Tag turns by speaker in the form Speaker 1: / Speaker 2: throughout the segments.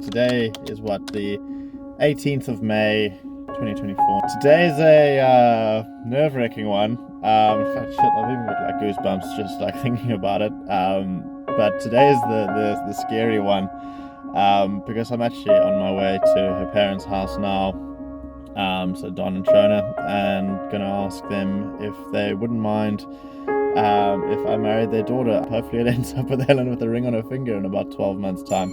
Speaker 1: Today is the 18th of May 2024. Today is a nerve-wracking one. In fact, shit, I've even got like goosebumps just like thinking about it. But today is the scary one because I'm actually on my way to her parents' house now. So Don and Shona, and gonna ask them if they wouldn't mind if I married their daughter. Hopefully it ends up with Ellen with a ring on her finger in about 12 months' time.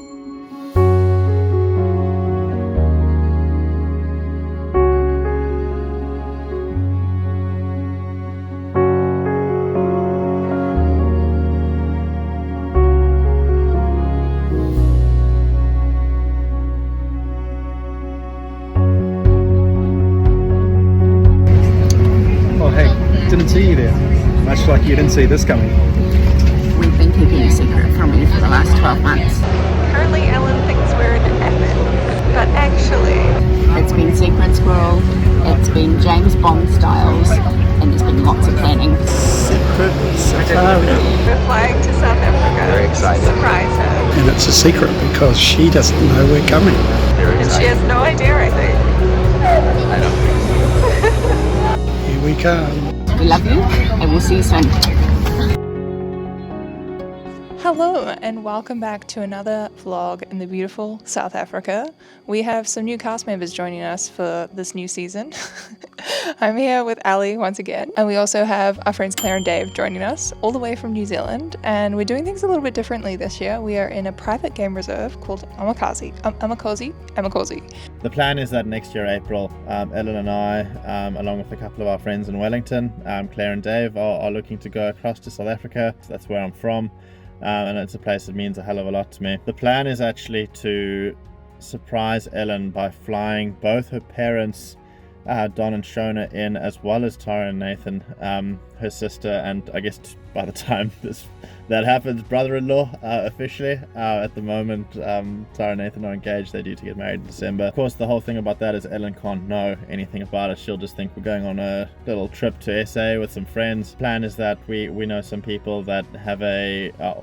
Speaker 2: Didn't see you there, much like you didn't see this coming.
Speaker 3: We've been keeping a secret from you for the last 12 months.
Speaker 4: Currently Ellen thinks we're in heaven, but actually
Speaker 3: It's been Sequence Squirrel, it's been James Bond styles, and there's been lots of planning.
Speaker 2: Secret safari.
Speaker 4: we're flying to South Africa.
Speaker 5: Very excited.
Speaker 4: To surprise her.
Speaker 2: And it's a secret because she doesn't know we're coming.
Speaker 5: Very
Speaker 4: And she
Speaker 5: excited.
Speaker 4: has no idea, I think.
Speaker 5: I don't think
Speaker 2: Here we come.
Speaker 3: We love you, and we'll see you soon.
Speaker 4: Hello and welcome back to another vlog in the beautiful South Africa. We have some new cast members joining us for this new season. I'm here with Ali once again, and we also have our friends Claire and Dave joining us all the way from New Zealand, and we're doing things a little bit differently this year. We are in a private game reserve called Amakosi.
Speaker 1: The plan is that next year, April, Ellen and I, along with a couple of our friends in Wellington, Claire and Dave, are looking to go across to South Africa. So that's where I'm from. And it's a place that means a hell of a lot to me. The plan is actually to surprise Ellen by flying both her parents, Don and Shona, in, as well as Tara and Nathan, her sister, and I guess by the time that happens, brother-in-law officially. At the moment, Tara and Nathan are engaged. They're due to get married in December. Of course, the whole thing about that is Ellen can't know anything about it. She'll just think we're going on a little trip to SA with some friends. Plan is that we know some people that have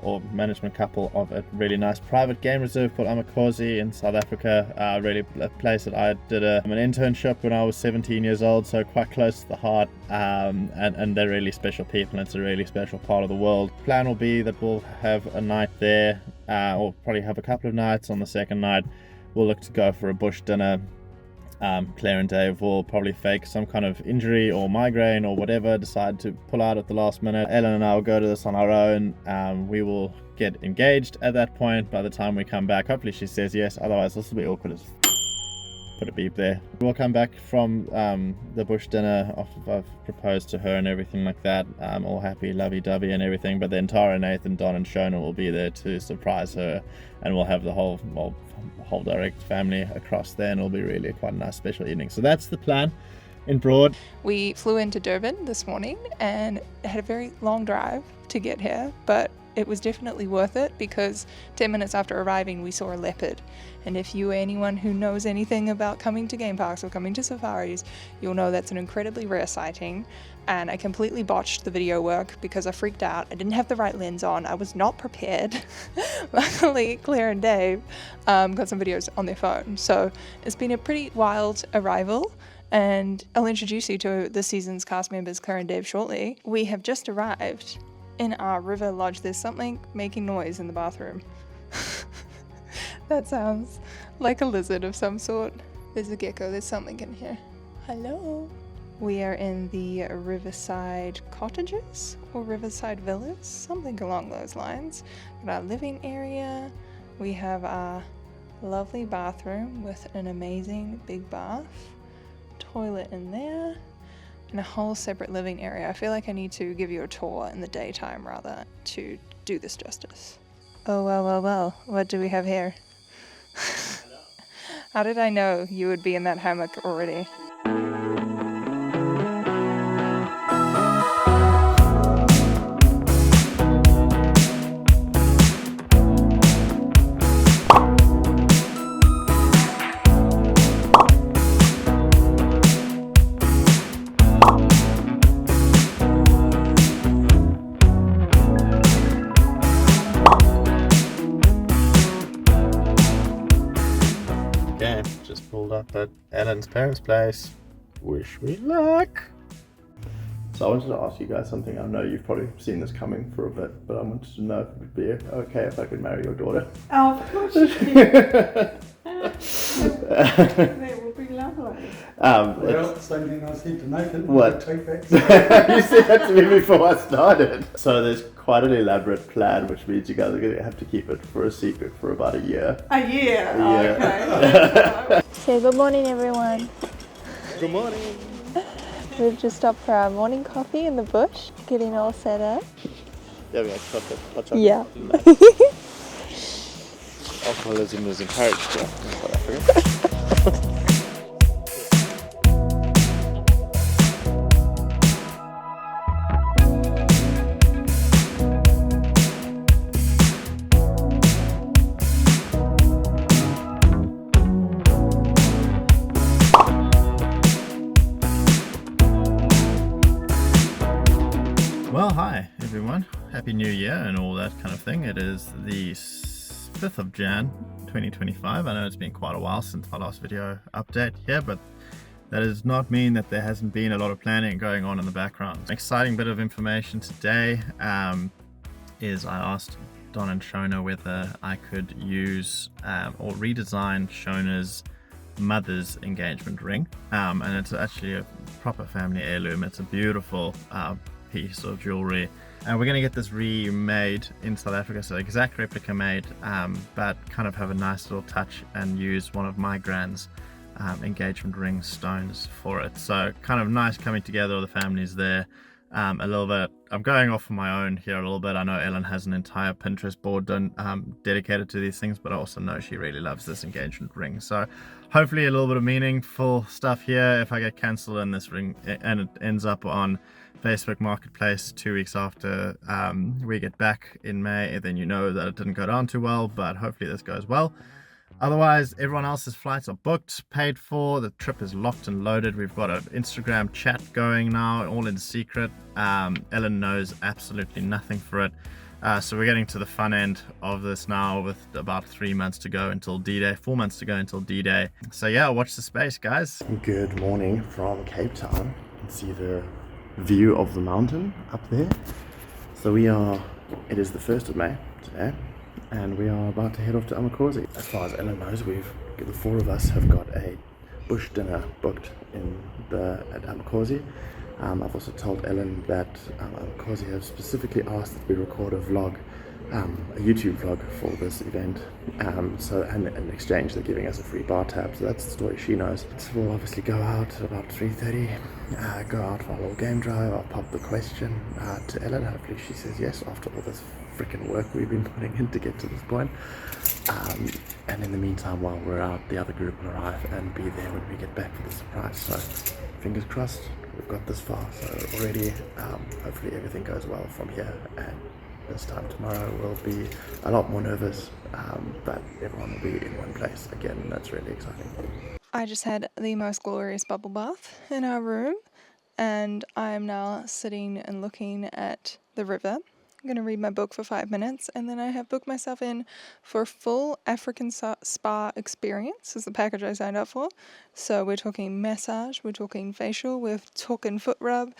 Speaker 1: or management couple of a really nice private game reserve called Amakosi in South Africa. Really a place that I did an internship when I was 17 years old, so quite close to the heart. And they're really special people, and it's a really special part of the world. Plan will be that we'll have a night there, or probably have a couple of nights. On the second night we'll look to go for a bush dinner. Claire and Dave will probably fake some kind of injury or migraine or whatever, decide to pull out at the last minute. Ellen and I will go to this on our own. We will get engaged at that point. By the time we come back, hopefully she says yes, otherwise this will be awkward as put a beep there. We'll come back from the bush dinner after I've proposed to her and everything like that, all happy, lovey-dovey and everything, but then Tara, Nathan, Don and Shona will be there to surprise her, and we'll have the whole direct family across there, and it'll be really quite a nice special evening. So that's the plan in broad.
Speaker 4: We flew into Durban this morning and had a very long drive to get here, but it was definitely worth it because 10 minutes after arriving we saw a leopard. And if you are anyone who knows anything about coming to game parks or coming to safaris, you'll know that's an incredibly rare sighting. And I completely botched the video work because I freaked out. I didn't have the right lens on. I was not prepared. Luckily, Claire and Dave got some videos on their phone. So it's been a pretty wild arrival. And I'll introduce you to this season's cast members, Claire and Dave, shortly. We have just arrived in our river lodge. There's something making noise in the bathroom. That sounds like a lizard of some sort. There's a gecko, there's something in here. Hello. We are in the Riverside Cottages or Riverside Villas, something along those lines. Got our living area. We have our lovely bathroom with an amazing big bath, toilet in there, and a whole separate living area. I feel like I need to give you a tour in the daytime rather to do this justice. Oh, well, what do we have here? How did I know you would be in that hammock already?
Speaker 1: I just pulled up at Ellen's parents' place. Wish me luck. So I wanted to ask you guys something. I know you've probably seen this coming for a bit, but I wanted to know if it would be okay if I could marry your daughter.
Speaker 6: Oh, of course you can. That would be lovely.
Speaker 2: Well, same thing I said to Nathan.
Speaker 1: What?
Speaker 2: Take facts.
Speaker 1: You said that to me before I started. So there's quite an elaborate plan, which means you guys are going to have to keep it for a secret for about a year.
Speaker 6: A year? Oh,
Speaker 1: Yeah.
Speaker 6: okay.
Speaker 4: Say good morning, everyone.
Speaker 1: Good morning.
Speaker 4: We've just stopped for our morning coffee in the bush, getting all set up.
Speaker 1: Yeah, we had chocolate.
Speaker 4: Yeah.
Speaker 1: Alcoholism is encouraged here in South Africa. Well, hi everyone. Happy New Year and all that kind of thing. It is the 5th of Jan 2025. I know it's been quite a while since my last video update here, but that does not mean that there hasn't been a lot of planning going on in the background. An exciting bit of information today is I asked Don and Shona whether I could use or redesign Shona's mother's engagement ring, and it's actually a proper family heirloom. It's a beautiful piece of jewelry, and we're going to get this remade in South Africa, so exact replica made, but kind of have a nice little touch and use one of my grand's engagement ring stones for it. So kind of nice coming together, the family's there. A little bit, I'm going off on my own here a little bit. I know Ellen has an entire Pinterest board done dedicated to these things, but I also know she really loves this engagement ring. So hopefully a little bit of meaningful stuff here. If I get cancelled in this ring and it ends up on Facebook Marketplace 2 weeks after we get back in May, then you know that it didn't go down too well, but hopefully this goes well. Otherwise, everyone else's flights are booked, paid for, the trip is locked and loaded. We've got an Instagram chat going now, all in secret. Ellen knows absolutely nothing for it. So we're getting to the fun end of this now with about 3 months to go until D-Day, 4 months to go until D-Day. So yeah, watch the space, guys. Good morning from Cape Town. You can see the view of the mountain up there. So it is the 1st of May today, and we are about to head off to Amakosi. As far as Ellen knows, the 4 of us have got a bush dinner booked at Amakosi. I've also told Ellen that Amakosi have specifically asked that we record a vlog, a YouTube vlog for this event. And in exchange they're giving us a free bar tab, so that's the story she knows. So we'll obviously go out at about 3:30, go out for a little game drive. I'll pop the question to Ellen. Hopefully she says yes after all this freaking work we've been putting in to get to this point. And in the meantime, while we're out, the other group will arrive and be there when we get back for the surprise. So fingers crossed, we've got this far. So already, hopefully everything goes well from here. And this time tomorrow we'll be a lot more nervous, but everyone will be in one place again. That's really exciting. I just had the most glorious bubble bath in our room, and I am now sitting and looking at the river. I'm going to read my book for 5 minutes, and then I have booked myself in for a full African spa experience is the package I signed up for. So we're talking massage, we're talking facial, we're talking foot rub,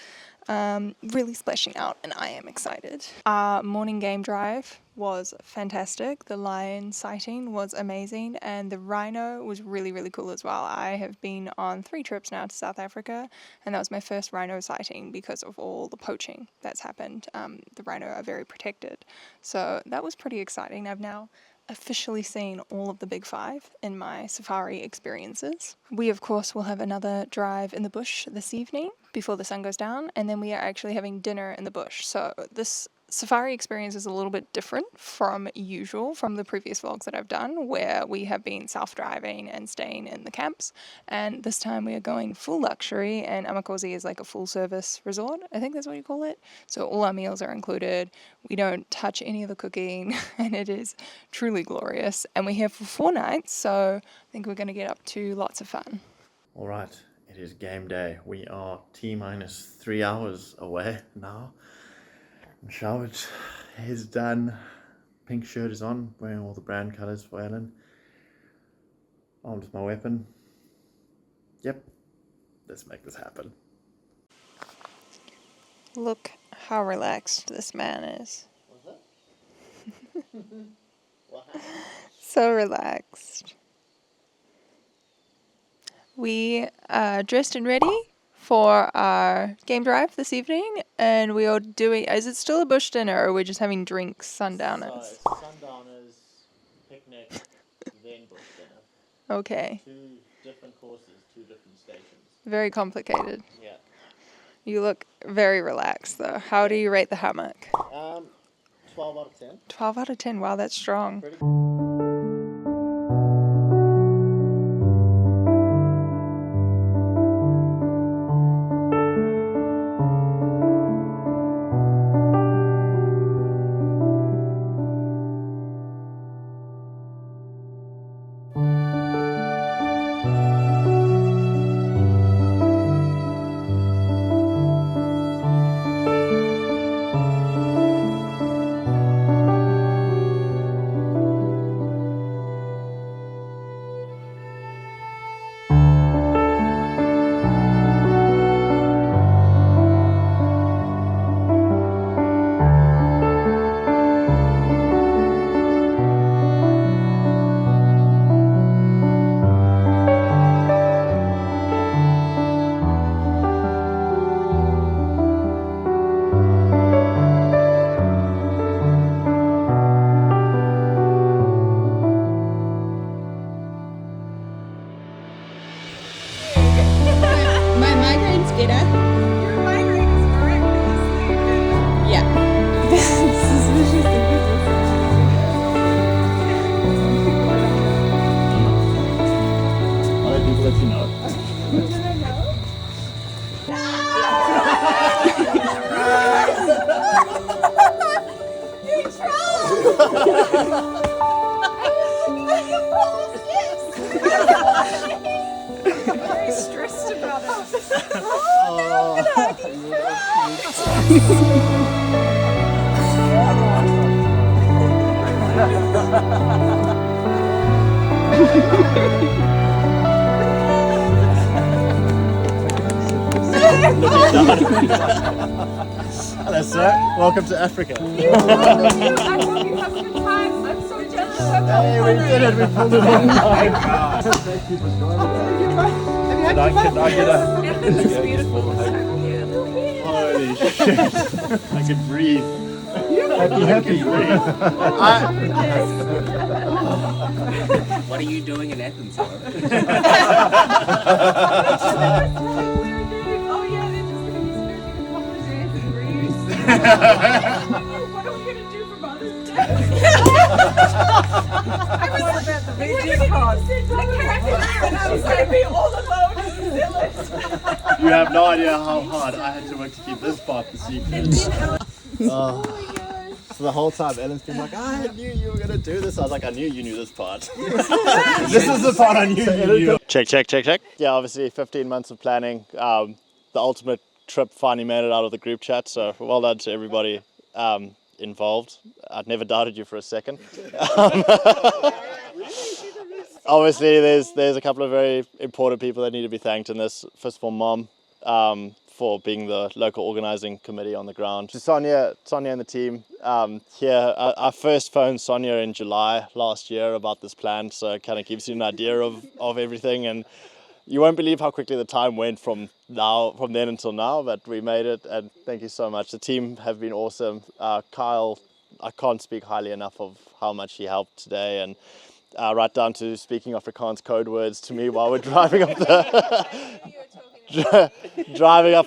Speaker 1: really splashing out, and I am excited. Our morning game drive was fantastic. The lion sighting was amazing, and the rhino was really, really cool as well. I have been on 3 trips now to South Africa, and that was my first rhino sighting because of all the poaching that's happened. The rhino are very protected, so that was pretty exciting. I've now officially seen all of the big 5 in my safari experiences. We of course will have another drive in the bush this evening before the sun goes down, and then we are actually having dinner in the bush. So this safari experience is a little bit different from usual from the previous vlogs that I've done, where we have been self-driving and staying in the camps, and this time we are going full luxury, and Amakosi is like a full service resort, I think that's what you call it. So all our meals are included, we don't touch any of the cooking, and it is truly glorious, and we're here for 4 nights, so I think we're going to get up to lots of fun. Alright, it is game day. We are T-minus 3 hours away now. I'm showered, hair's done, pink shirt is on, wearing all the brand colours for Ellen. Armed with my weapon. Yep. Let's make this happen.
Speaker 4: Look how relaxed this man is. So relaxed. We are dressed and ready for our game drive this evening, and we are doing. Is it still a bush dinner, or are we just having drinks, sundowners?
Speaker 1: So, sundowners, picnic, then bush dinner.
Speaker 4: Okay.
Speaker 1: 2 different courses, 2 different stations.
Speaker 4: Very complicated.
Speaker 1: Yeah.
Speaker 4: You look very relaxed, though. How do you rate the hammock?
Speaker 1: 12 out of 10.
Speaker 4: 12 out of 10. Wow, that's strong.
Speaker 1: Pretty
Speaker 3: My migraine's better.
Speaker 6: Your migraine is miraculously good.
Speaker 3: Yeah.
Speaker 1: I'll let people let you know.
Speaker 6: Very stressed about it.
Speaker 1: Hello, sir. Welcome to Africa.
Speaker 6: I hope you have a good time. I'm so jealous of
Speaker 1: Hey, we did it. We pulled it off. Can I get a...
Speaker 6: It's beautiful.
Speaker 1: Holy shit. I can breathe. Happy.
Speaker 5: What are you doing in Athens?
Speaker 6: Oh yeah, they're just gonna be spending a couple of days in Greece. What are we gonna do for Mother's Day? I was about the video card. And I was gonna be all alone in New Zealand.
Speaker 1: You have no idea how hard I had to work to keep this part the secret. Oh. So the whole time Ellen's been like, I knew you were going to do this. I was like, I knew you knew this part. This is the part I knew you knew. Check. Yeah, obviously 15 months of planning. The ultimate trip finally made it out of the group chat. So well done to everybody involved. I'd never doubted you for a second. Obviously, there's a couple of very important people that need to be thanked in this. First of all, Mom, for being the local organising committee on the ground. To Sonia and the team here. I first phoned Sonia in July last year about this plan, so it kind of gives you an idea of everything. And you won't believe how quickly the time went from then until now, but we made it, and thank you so much. The team have been awesome. Kyle, I can't speak highly enough of how much he helped today, and right down to speaking Afrikaans code words to me while we're driving up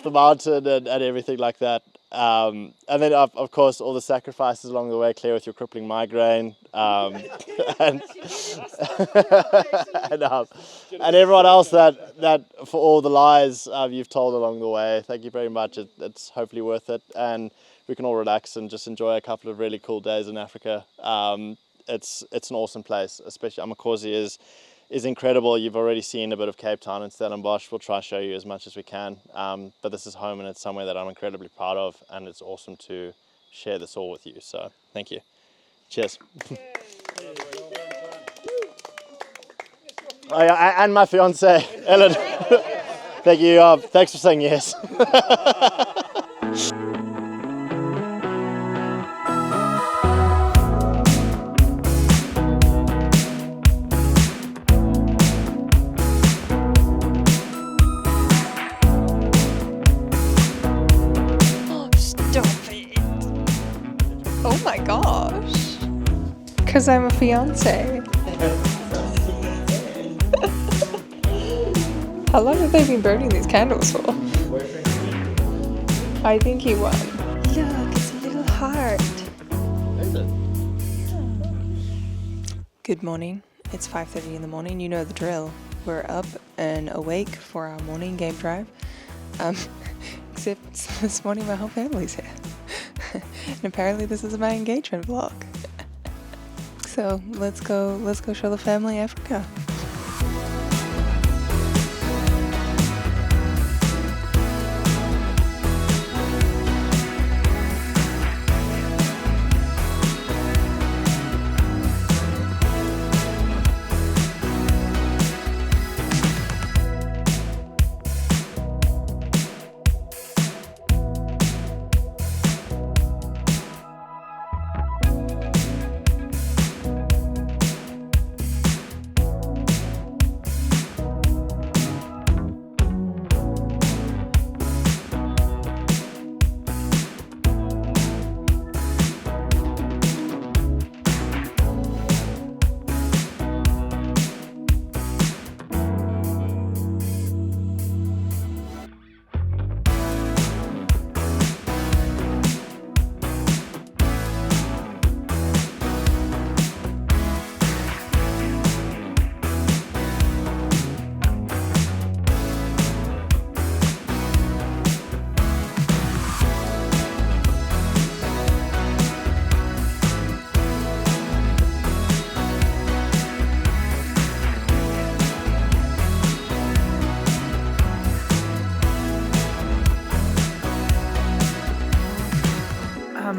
Speaker 1: the mountain and everything like that. And then of course all the sacrifices along the way, Claire with your crippling migraine, and everyone else that for all the lies you've told along the way. Thank you very much. It's hopefully worth it, and we can all relax and just enjoy a couple of really cool days in Africa. It's an awesome place, especially Mackenzie is incredible. You've already seen a bit of Cape Town and Stellenbosch. We'll try to show you as much as we can, but this is home, and it's somewhere that I'm incredibly proud of, and it's awesome to share this all with you. So thank you. Cheers. Oh, yeah, and my fiance, Ellen. Thank you. Thanks for saying yes.
Speaker 4: Stop it. Oh my gosh. Because I'm a fiance. How long have they been burning these candles for? I think he won. Look, it's a little heart.
Speaker 1: Is it?
Speaker 4: Good morning. It's 5:30 in the morning. You know the drill. We're up and awake for our morning game drive. Except this morning my whole family's here. And apparently this is my engagement vlog. So let's go show the family Africa.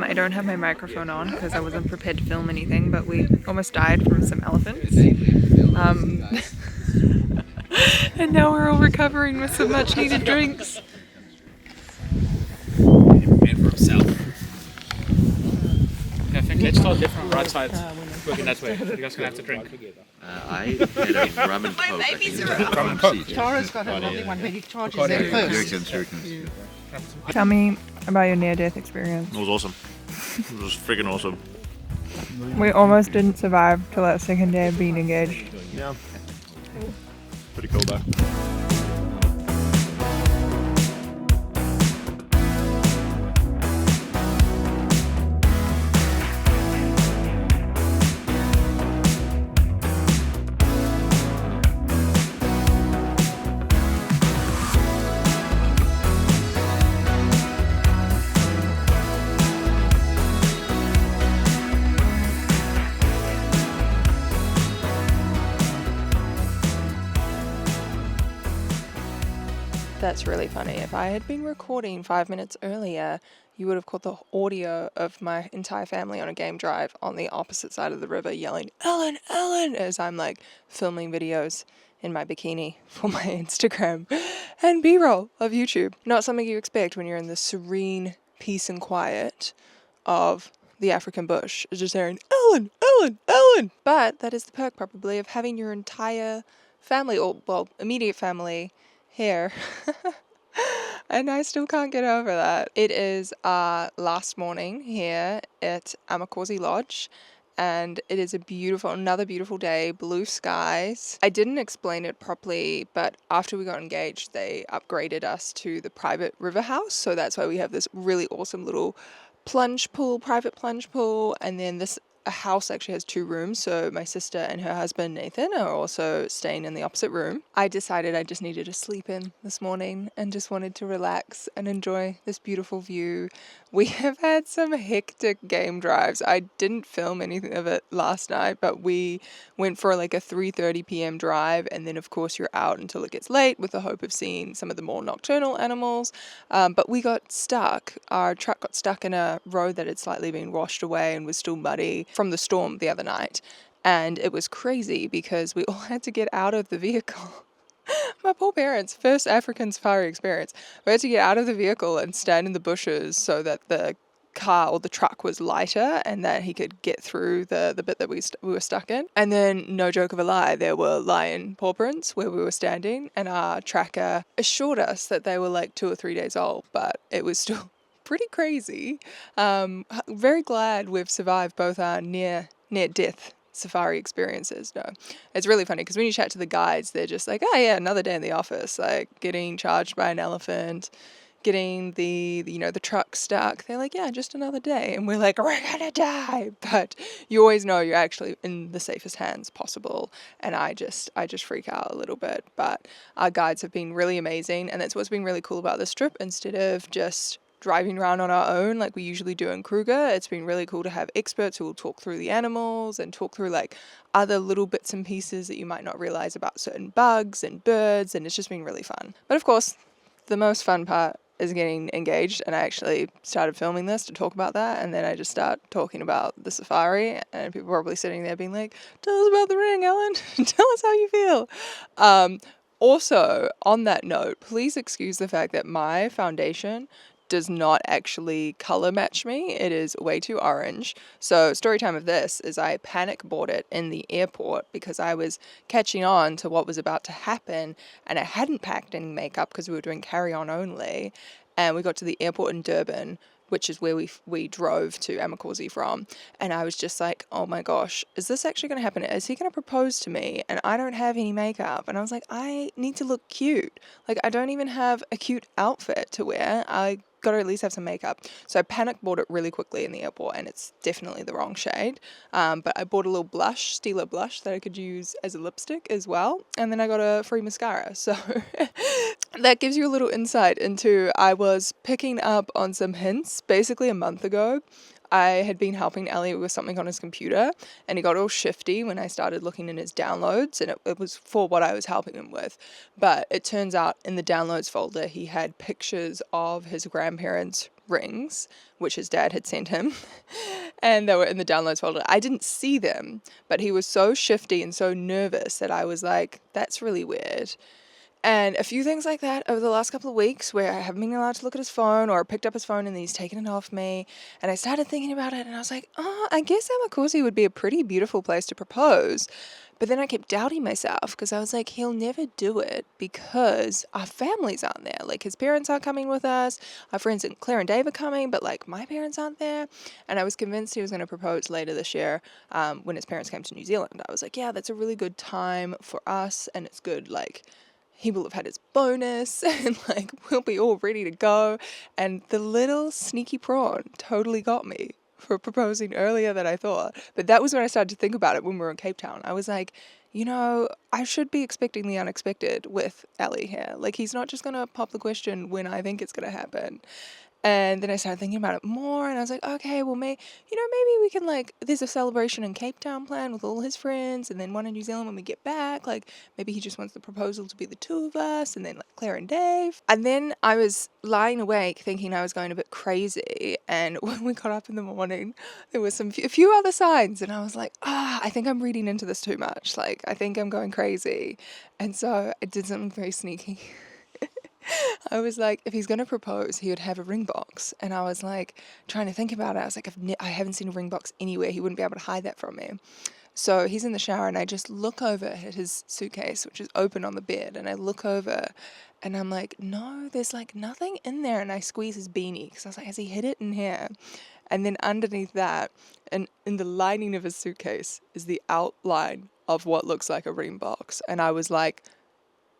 Speaker 4: I don't have my microphone on because I wasn't prepared to film anything, but we almost died from some elephants. And now we're all recovering with some much needed drinks.
Speaker 5: And for himself. Perfect. Let's start different right sides. Working that way. You guys gonna have to drink.
Speaker 7: I had a rum and coke. Rum and coke.
Speaker 8: Tara's got a lovely one, but he charges them first.
Speaker 4: Tell me about your near-death experience.
Speaker 9: It was awesome. It was freaking awesome.
Speaker 4: We almost didn't survive till that second day of being engaged.
Speaker 9: Yeah. Pretty cool though. That's really funny. If I had been recording 5 minutes earlier, you would have caught the audio of my entire family on a game drive on the opposite side of the river yelling, "Ellen, Ellen," as I'm like filming videos in my bikini for my Instagram and B-roll of YouTube. Not something you expect when you're in the serene peace and quiet of the African bush. It's just hearing, "Ellen, Ellen, Ellen." But that is the perk probably of having your entire family, or well, immediate family here. And I still can't get over that. It is our last morning here at Mackenzie Lodge, and it is another beautiful day, blue skies. I didn't explain it properly, but after we got engaged, they upgraded us to the private river house, so that's why we have this really awesome little private plunge pool, and then this house actually has 2 rooms, so my sister and her husband Nathan are also staying in the opposite room. I decided I just needed to sleep in this morning and just wanted to relax and enjoy this beautiful view. We have had some hectic game drives. I didn't film anything of it last night, but we went for like a 3:30 p.m. drive, and then of course you're out until it gets late with the hope of seeing some of the more nocturnal animals. But we got stuck. Our truck got stuck in a road that had slightly been washed away and was still muddy from the storm the other night. And it was crazy because we all had to get out of the vehicle. My poor parents, first African safari experience. We had to get out of the vehicle and stand in the bushes so that the car or the truck was lighter and that he could get through the bit that we were stuck in. And then, no joke of a lie, there were lion paw prints where we were standing, and our tracker assured us that they were like 2 or 3 days old, but it was still pretty crazy. Very glad we've survived both our near-death safari experiences. No, it's really funny because when you chat to the guides, they're just like, oh yeah, another day in the office, like getting charged by an elephant, getting the truck stuck. They're like, yeah, just another day. And we're like, we're gonna die. But you always know you're actually in the safest hands possible. And I just freak out a little bit. But our guides have been really amazing, and that's what's been really cool about this trip. Instead of just driving around on our own like we usually do in Kruger, it's been really cool to have experts who will talk through the animals and talk through like other little bits and pieces that you might not realize about certain bugs and birds, and it's just been really fun. But of course, the most fun part is getting engaged, and I actually started filming this to talk about that, and then I just start talking about the safari, and people are probably sitting there being like, tell us about the ring, Ellen. Tell us how you feel. Also, on that note, please excuse the fact that my foundation does not actually color match me. It is way too orange. So story time of this is I panic bought it in the airport because I was catching on to what was about to happen, and I hadn't packed any makeup because we were doing carry-on only, and we got to the airport in Durban, which is where we drove to Amakosi from, and I was just like, oh my gosh, is this actually going to happen? Is he going to propose to me? And I don't have any makeup. And I was like, I need to look cute. Like, I don't even have a cute outfit to wear. I got to at least have some makeup. So I panic bought it really quickly in the airport, and it's definitely the wrong shade. But I bought a little blush, Stila blush, that I could use as a lipstick as well. And then I got a free mascara. So that gives you a little insight into, I was picking up on some hints basically a month ago. I had been helping Elliot with something on his computer, and he got all shifty when I started looking in his downloads, and it was for what I was helping him with. But it turns out in the downloads folder, he had pictures of his grandparents' rings, which his dad had sent him, and they were in the downloads folder. I didn't see them, but he was so shifty and so nervous that I was like, that's really weird. And a few things like that over the last couple of weeks where I haven't been allowed to look at his phone, or I picked up his phone and he's taken it off me. And I started thinking about it, and I was like, oh, I guess Amakosi would be a pretty beautiful place to propose. But then I kept doubting myself because I was like, he'll never do it because our families aren't there. Like, his parents aren't coming with us. Our friends Claire and Dave are coming, but like my parents aren't there. And I was convinced he was going to propose later this year when his parents came to New Zealand. I was like, yeah, that's a really good time for us, and it's good, like, he will have had his bonus, and like we'll be all ready to go. And the little sneaky prawn totally got me for proposing earlier than I thought. But that was when I started to think about it when we were in Cape Town. I was like, you know, I should be expecting the unexpected with Ellie here. Like, he's not just going to pop the question when I think it's going to happen. And then I started thinking about it more, and I was like, okay, well, maybe we can, like, there's a celebration in Cape Town planned with all his friends, and then one in New Zealand when we get back. Like, maybe he just wants the proposal to be the two of us, and then, like, Claire and Dave. And then I was lying awake thinking I was going a bit crazy, and when we got up in the morning, there was a few other signs, and I was like, I think I'm reading into this too much. Like, I think I'm going crazy. And so I did something very sneaky. I was like, if he's going to propose, he would have a ring box. And I was like, trying to think about it. I was like, I haven't seen a ring box anywhere. He wouldn't be able to hide that from me. So he's in the shower, and I just look over at his suitcase, which is open on the bed. And I look over, and I'm like, no, there's like nothing in there. And I squeeze his beanie because I was like, has he hid it in here? And then underneath that, and in the lining of his suitcase, is the outline of what looks like a ring box. And I was like,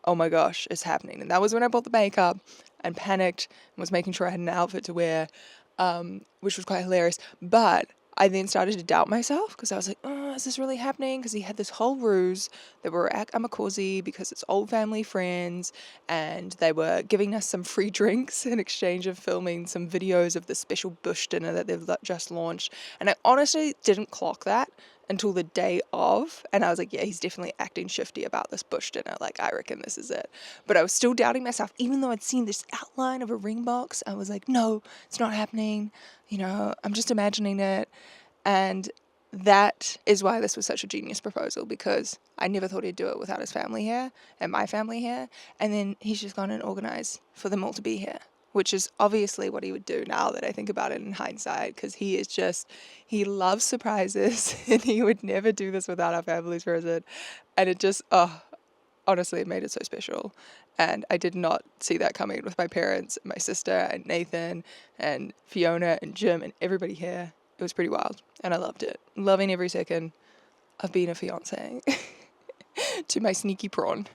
Speaker 9: oh my gosh, it's happening. And that was when I bought the makeup and panicked and was making sure I had an outfit to wear, which was quite hilarious. But I then started to doubt myself because I was like, oh, is this really happening? Because he had this whole ruse that we were at Amakosi because it's old family friends, and they were giving us some free drinks in exchange of filming some videos of the special bush dinner that they've just launched. And I honestly didn't clock that until the day of, and I was like, yeah, he's definitely acting shifty about this bush dinner. Like, I reckon this is it. But I was still doubting myself, even though I'd seen this outline of a ring box. I was like, no, it's not happening. You know, I'm just imagining it. And
Speaker 4: that is why this was such a genius proposal, because I never thought he'd do it without his family here and my family here. And then he's just gone and organised for them all to be here, which is obviously what he would do now that I think about it in hindsight, because he loves surprises and he would never do this without our families present. And it just, honestly, it made it so special. And I did not see that coming with my parents, my sister, and Nathan, and Fiona, and Jim, and everybody here. It was pretty wild, and I loved it. Loving every second of being a fiancé to my sneaky prawn.